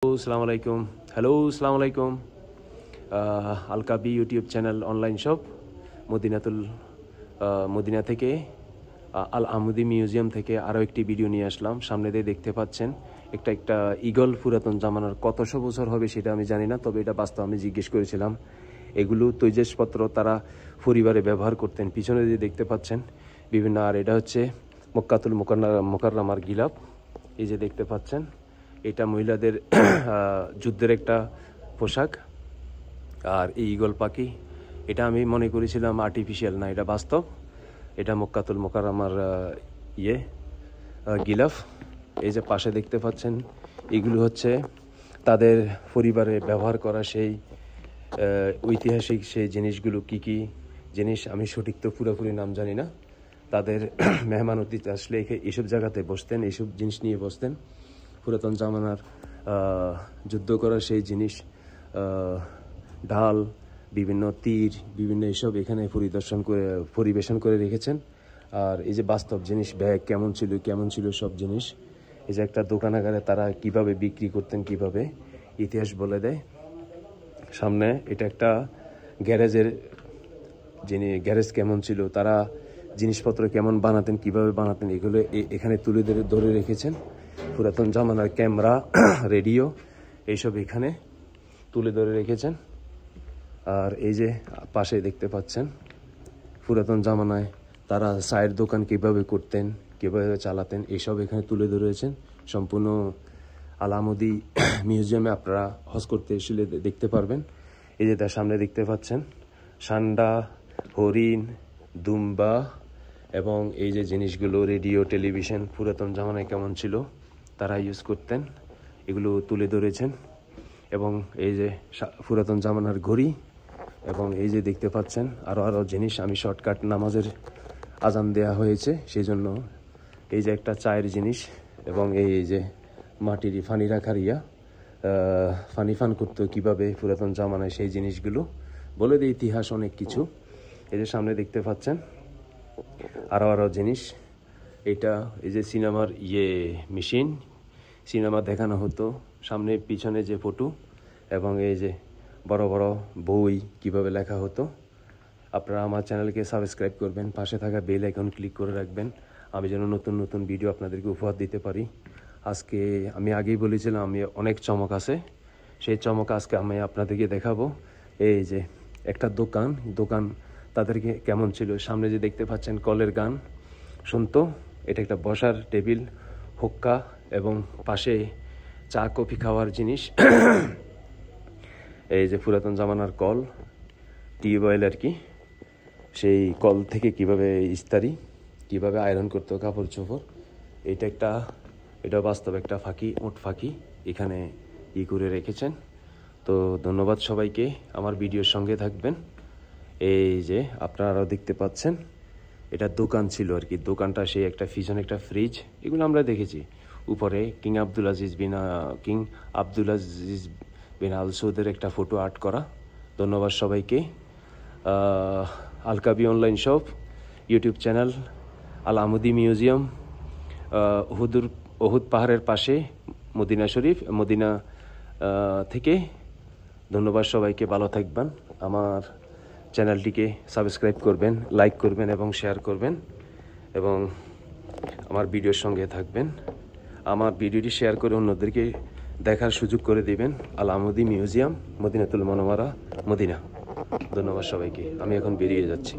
আসসালামু আলাইকুম। হ্যালো, আসসালামু আলাইকুম। Alkabi YouTube channel online shop Medina থেকে আল আমুদি মিউজিয়াম থেকে আরও একটি ভিডিও নিয়ে আসলাম। সামনে দিয়ে দেখতে পাচ্ছেন একটা ঈগল পুরাতন জামানার কতশো বছর হবে সেটা আমি জানি না, তবে এটা বাস্তব। আমি জিজ্ঞেস করেছিলাম, এগুলো তৈজসপত্র তারা পরিবারে ব্যবহার করতেন। পিছনে দিয়ে দেখতে পাচ্ছেন বিভিন্ন, আর এটা হচ্ছে মক্কাতুল মোকাররমার গিলাফ। এই যে দেখতে পাচ্ছেন, এটা মহিলাদের যুদ্ধের একটা পোশাক। আর এই ঈগল পাখি, এটা আমি মনে করেছিলাম আর্টিফিশিয়াল, না, এটা বাস্তব। এটা মক্কাতুল মোকাররমার গিলাফ। এই যে পাশে দেখতে পাচ্ছেন, এগুলো হচ্ছে তাদের পরিবারে ব্যবহার করা সেই ঐতিহাসিক সেই জিনিসগুলো। কি কি জিনিস আমি সঠিক তো পুরোপুরি নাম জানি না। তাদের মেহমান অতিথি আসলে এইসব জায়গাতে বসতেন, এইসব জিনিস নিয়ে বসতেন। পুরাতন জামানার যুদ্ধ করার সেই জিনিস, ঢাল, বিভিন্ন তীর, বিভিন্ন এইসব এখানে পরিবেশন করে রেখেছেন। আর এই যে বাস্তব জিনিস, ব্যাগ কেমন ছিল সব জিনিস। এই যে একটা দোকানাগারে তারা কিভাবে বিক্রি করতেন, কিভাবে ইতিহাস বলে দেয়। সামনে এটা একটা গ্যারেজের গ্যারেজ কেমন ছিল, তারা জিনিসপত্র কেমন বানাতেন, কিভাবে বানাতেন, এগুলো এখানে তুলে ধরে রেখেছেন। পুরাতন জামানার ক্যামেরা, রেডিও, এইসব এখানে তুলে ধরে রেখেছেন। আর এই যে পাশে দেখতে পাচ্ছেন, পুরাতন জামানায় তারা চায়ের দোকান কিভাবে করতেন, কিভাবে চালাতেন, এইসব এখানে তুলে ধরেছেন। সম্পূর্ণ আল আমুদি মিউজিয়ামে আপনারা হজ করতে এসে দেখতে পারবেন। এই যে তার সামনে দেখতে পাচ্ছেন সান্ডা, হরিণ, দুম্বা এবং এই যে জিনিসগুলো, রেডিও, টেলিভিশন পুরাতন জামানায় কেমন ছিল তারা ইউজ করতেন, এগুলো তুলে ধরেছেন। এবং এই যে পুরাতন জামানার ঘড়ি, এবং এই যে দেখতে পাচ্ছেন আরও জিনিস। আমি শর্টকাট, নামাজের আজান দেয়া হয়েছে সেই জন্য। এই যে একটা চায়ের জিনিস, এবং এই যে মাটির ফানি রাখার ফানি ফান করতো কীভাবে পুরাতন জামানায়, সেই জিনিসগুলো বলে দেয় ইতিহাস অনেক কিছু। এই যে সামনে দেখতে পাচ্ছেন আরও জিনিস। এটা এই যে সিনেমার মেশিন, সিনেমা দেখানো হতো। সামনে পিছনে যে ফটো, এবং এই যে বড় বড় বই কিভাবে লেখা হতো। আপনারা আমার চ্যানেলকে সাবস্ক্রাইব করবেন, পাশে থাকা বেল আইকন ক্লিক করে রাখবেন, আমি যেন নতুন নতুন ভিডিও আপনাদেরকে উপহার দিতে পারি। আজকে আমি আগেই বলেছিলাম আমি অনেক চমক আছে, সেই চমক আজকে আমি আপনাদেরকে দেখাবো। এই যে একটা দোকান তাদেরকে কেমন ছিল। সামনে যে দেখতে পাচ্ছেন কলের গান শুনতো। এটা একটা বসার টেবিল, হুক্কা, এবং পাশে চা কফি খাওয়ার জিনিস। এই যে পুরাতন জামানার কল, টিউবওয়েল আর কি, সেই কল থেকে কিভাবে ইস্তারি, কিভাবে আয়রন করতো কাপড় চোপড়। এটা বাস্তব একটা ওট ফাঁকি এখানে করে রেখেছেন। তো ধন্যবাদ সবাইকে, আমার ভিডিওর সঙ্গে থাকবেন। এই যে আপনারাও দেখতে পাচ্ছেন, এটা দোকান ছিল আর কি। দোকানটা সেই একটা পিছনে একটা ফ্রিজ, এগুলো আমরা দেখেছি। উপরে কিং আব্দুল আজিজ বিন আল সৌদের একটা ফটো আর্ট করা। ধন্যবাদ সবাইকে। আলকাবি অনলাইন শপ, ইউটিউব চ্যানেল, আল আমুদি মিউজিয়াম, উহুদ পাহাড়ের পাশে মদিনা থেকে। ধন্যবাদ সবাইকে, ভালো থাকবেন। আমার চ্যানেলটিকে সাবস্ক্রাইব করবেন, লাইক করবেন এবং শেয়ার করবেন, এবং আমার ভিডিওর সঙ্গে থাকবেন। আমার ভিডিওটি শেয়ার করে অন্যদেরকে দেখার সুযোগ করে দিবেন। আল আমুদি মিউজিয়াম, মদিনাতুল মুনাওয়ারা, মদিনা। ধন্যবাদ সবাইকে। আমি এখন বেরিয়ে যাচ্ছি।